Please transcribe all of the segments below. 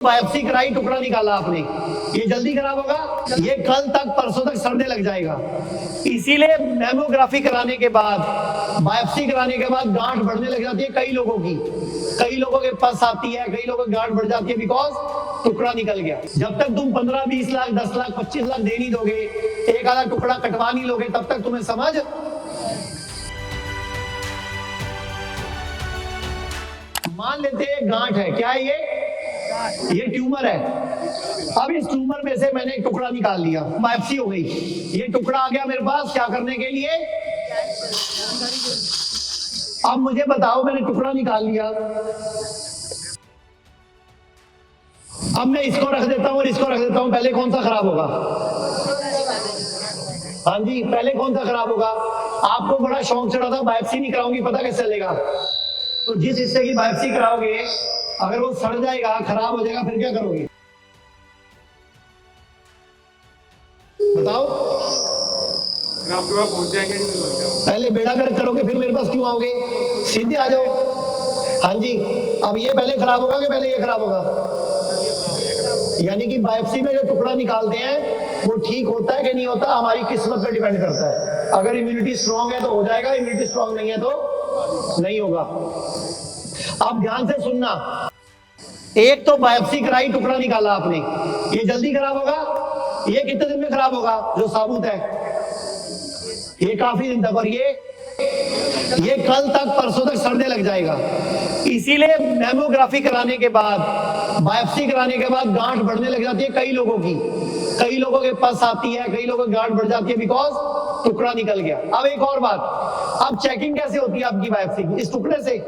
Biopsy कराई, टुकड़ा निकाला आपने, ये जल्दी खराब होगा? ये कल तक परसों तक सड़ने लग जाएगा। इसीलिए मैमोग्राफी कराने के बाद, बायोप्सी कराने के बाद गांठ बढ़ने लग जाती है कई लोगों की, कई लोगों के पास आती है, कई लोगों की गांठ बढ़ जाती है बिकॉज टुकड़ा निकल गया। जब तक तुम 15, 20 लाख, 10 लाख, 25 लाख दे नहीं दोगे, एक आधा टुकड़ा कटवा नहीं लोगे, तब तक तुम्हें समझ। मान लेते हैं गांठ है, क्या है ये ट्यूमर है। अब इस ट्यूमर में से मैंने एक टुकड़ा निकाल लिया, बायोप्सी हो गई, ये टुकड़ा आ गया मेरे पास क्या करने के लिए? अब मुझे बताओ, मैंने टुकड़ा निकाल लिया, अब मैं इसको रख देता हूं और इसको रख देता हूं, पहले कौन सा खराब होगा? हाँ जी, पहले कौन सा खराब होगा? आपको बड़ा शौक चढ़ा था बायोप्सी नहीं कराऊंगी, पता कैसे चलेगा? तो जिस हिस्से की बायोप्सी कराओगे अगर वो सड़ जाएगा, खराब हो जाएगा, फिर क्या करोगे बताओ? आपके पास पहुंच जाएंगे, पहले बेड़ा गर्क करोगे फिर मेरे पास क्यों आओगे? सीधे आ जाओ। हाँ जी, अब ये पहले खराब होगा कि पहले ये खराब होगा? यानी कि बायोप्सी में जो टुकड़ा निकालते हैं वो ठीक होता है कि नहीं होता, हमारी किस्मत पर डिपेंड करता है। अगर इम्यूनिटी स्ट्रांग है तो हो जाएगा, इम्यूनिटी स्ट्रांग नहीं है तो नहीं होगा। अब ध्यान से सुनना, एक तो बायोप्सी कराई, टुकड़ा निकाला आपने, ये जल्दी खराब होगा? ये कितने दिन में खराब होगा जो साबुत है? ये काफी दिन तक, और ये कल तक परसों तक सड़ने लग जाएगा। इसीलिए मैमोग्राफी कराने के बाद, बायोप्सी कराने के बाद गांठ बढ़ने लग जाती है कई लोगों की, कई लोगों के पास आती है, कई लोगों की गांठ बढ़ जाती है बिकॉज टुकड़ा निकल गया। अब एक और बात, अब चेकिंग कैसे होती है आपकी बायोप्सी की? इस टुकड़े से।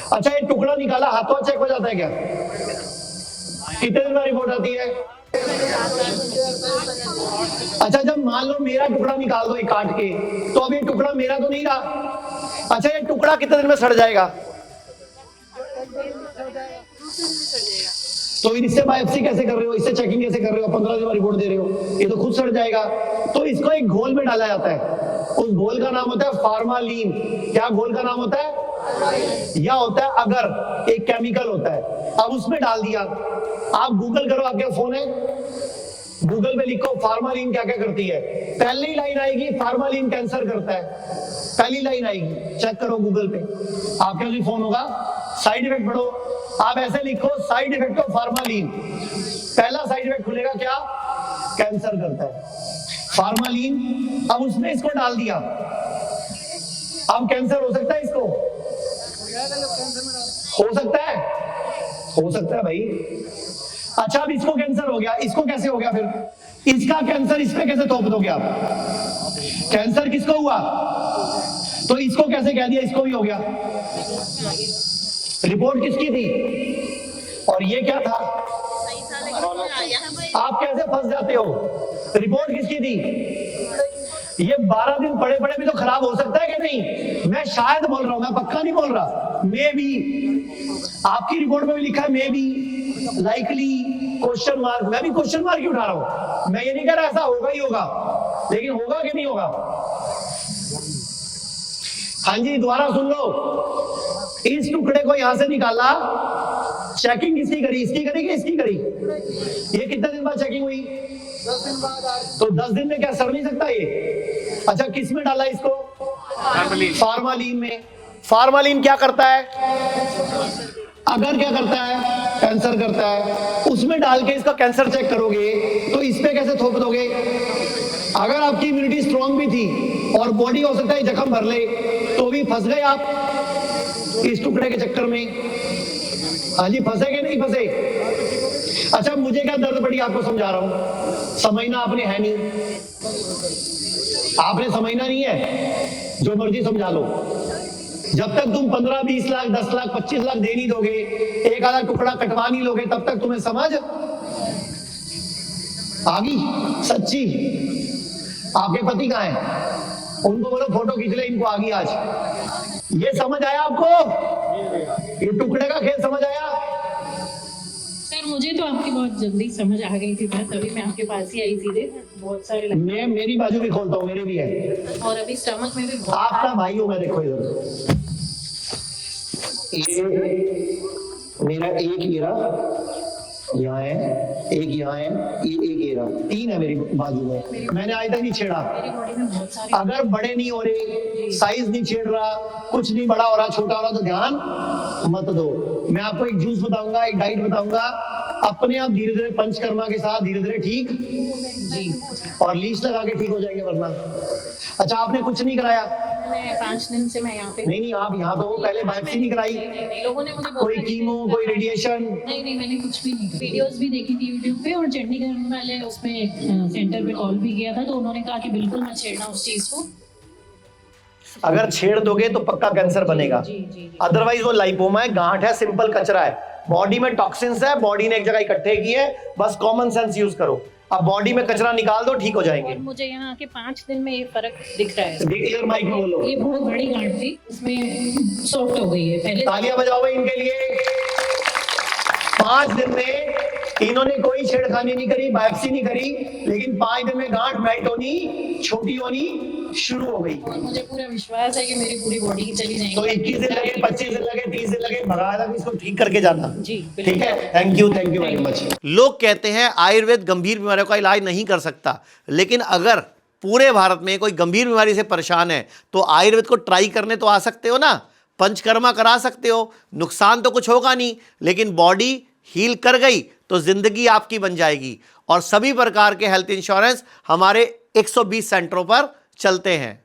अच्छा, ये टुकड़ा निकाला, हाथों चेक हो जाता है क्या? कितने दिन में रिपोर्ट आती है? अच्छा, जब मान लो मेरा टुकड़ा निकाल दो एक काट के, तो अब ये टुकड़ा मेरा तो नहीं रहा। अच्छा, ये टुकड़ा कितने दिन में सड़ जाएगा? तो इससे बायोप्सी कैसे कर रहे हो, इससे चेकिंग कैसे कर रहे हो? 15 दिन में रिपोर्ट दे रहे हो, ये तो खुद सड़ जाएगा। तो इसको एक घोल में डाला जाता है, उस घोल का नाम होता है फार्मालीन। क्या घोल का नाम होता है? या होता है अगर, एक केमिकल होता है। अब उसमें डाल दिया, आप गूगल करो, आपके फोन है, गूगल पे लिखो फार्मालीन क्या क्या करती है, पहली लाइन आएगी फार्मालीन कैंसर करता है, पहली लाइन आएगी, चेक करो गूगल पे, आपके भी फोन होगा, साइड इफेक्ट पढ़ो, आप ऐसे लिखो साइड इफेक्ट ऑफ फार्मालीन, पहला साइड इफेक्ट खुलेगा क्या? कैंसर करता है फार्मालीन। अब उसमें इसको डाल दिया, अब कैंसर हो सकता है इसको? हो सकता है, हो सकता है भाई। अच्छा, अब इसको कैंसर हो गया, इसको कैसे हो गया फिर? इसका कैंसर इस पे कैसे थोप दोगे आप? कैंसर किसको हुआ तो इसको कैसे कह दिया इसको भी हो गया? रिपोर्ट किसकी थी और ये क्या था? आप कैसे फंस जाते हो? रिपोर्ट किसकी थी? ये 12 दिन पड़े पड़े भी तो खराब हो सकता है कि नहीं? मैं शायद बोल रहा हूं, मैं पक्का नहीं बोल रहा, मे बी। आपकी रिपोर्ट में भी लिखा है may be, likely, question mark. मैं भी क्वेश्चन मार्क ही उठा रहा हूं, मैं ये नहीं कह रहा ऐसा होगा ही होगा, लेकिन होगा कि नहीं होगा? हाँ जी, दोबारा सुन लो, इस टुकड़े को यहां से निकाला, चेकिंग किसकी करी? इसकी करी कि इसकी करी? ये कितने दिन बाद चेकिंग हुई? 10 दिन बाद। तो 10 दिन में क्या सड़ नहीं सकता ये? अच्छा, किस में डाला इसको? फार्मालीन में। फार्मालीन क्या करता है? अगर क्या करता है? कैंसर करता है। उसमें डाल के इसका कैंसर चेक करोगे तो इस पे कैसे थोप दोगे? अगर आपकी इम्यूनिटी स्ट्रांग भी थी और बॉडी हो सकता है जख्म भर ले, तो भी फंस गए आप इस टुकड़े के चक्कर में। हाँ जी, फंसे कि नहीं फंसे? अच्छा, मुझे क्या दर्द पड़ी आपको समझा रहा हूं, समझना आपने है नहीं, आपने समझना नहीं है, जो मर्जी समझा लो। जब तक तुम 15, 20 लाख, 10 लाख, 25 लाख दे नहीं दोगे, एक आधा टुकड़ा कटवा नहीं लोगे, तब तक तुम्हें समझ आ गई सच्ची? आपके पति कहाँ हैं? उनको बोलो फोटो खींच ले, इनको आ गई आज। ये समझ आया आपको? ये टुकड़े का खेल समझ आया? सर, मुझे तो आपकी बहुत जल्दी समझ आ गई थी, मैं तभी मैं आपके पास ही आई सीधे। बहुत सारे मैं मेरी बाजू भी खोलता हूँ, मेरे भी है, और अभी स्टमक में भी बहुत। आपका भाई हूँ मैं, देखो इधर, ये मेरा एक हीरा यहाँ है, एक यहाँ है, एक हीरा, 3 है मेरी बाजू में। मैंने आज तक नहीं छेड़ा। मेरी बॉडी में बहुत सारे अगर बड़े नहीं हो रहे, साइज नहीं छेड़ रहा, कुछ नहीं बड़ा हो रहा, छोटा हो रहा, तो ध्यान मत दो। मैं आपको एक जूस बताऊंगा, एक डाइट बताऊंगा, अपने आप धीरे धीरे पंचकर्मा के साथ धीरे धीरे ठीक जी। और लीच लगा के ठीक हो जाएंगे वरना। अच्छा, आपने कुछ नहीं कराया? मैं 5 दिन से मैं यहाँ पे नहीं, आप यहाँ पे हो, पहले बायोप्सी नहीं कराई? नहीं, लोगों ने मुझे कोई कीमो, कोई रेडिएशन? नहीं, मैंने कुछ भी नहीं। वीडियोस भी देखी थी यूट्यूब पे, और चंडीगढ़ वाले उसमें सेंटर पे कॉल भी किया था, तो उन्होंने कहा कि बिल्कुल मत छेड़ना उस चीज को। अगर छेड़ दोगे तो पक्का कैंसर बनेगा। जी। अदरवाइज वो लाइपोमा है, गांठ है, सिंपल कचरा है। बॉडी में टॉक्सिन्स है, बॉडी ने एक जगह इकट्ठे किए है, बस कॉमन सेंस यूज करो। अब बॉडी में कचरा निकाल दो, ठीक हो जाएंगे। और मुझे यहाँ आके 5 दिन में ये फर्क दिख रहा है। क्लियर माइक में बोलो। ये बहुत बड़ी गांठ थी, इसमें सॉफ्ट हो गई है। पहले तालियां बजाओ भाई इनके लिए। 5 दिन में इन्होंने कोई छेड़खानी नहीं करी, बायोप्सी नहीं करी, लेकिन 5 दिन में गांठ मेल्ट होनी, छोटी होनी शुरू हो गई। और मुझे पूरा विश्वास है कि मेरी पूरी बॉडी चली जाएगी। तो 21 दिन लगे, 25 दिन लगे, 30 दिन लगे, भगा तक इसको ठीक करके जाना। जी, ठीक है। Thank you very much. लोग कहते हैं आयुर्वेद गंभीर बीमारियों का इलाज नहीं कर सकता, लेकिन अगर पूरे भारत में कोई गंभीर बीमारी से परेशान है तो आयुर्वेद को ट्राई करने तो आ सकते हो ना। पंचकर्मा करा सकते हो, नुकसान तो कुछ होगा नहीं, लेकिन बॉडी हील कर गई तो जिंदगी आपकी बन जाएगी। और सभी प्रकार के हेल्थ इंश्योरेंस हमारे 120 सेंटरों पर चलते हैं।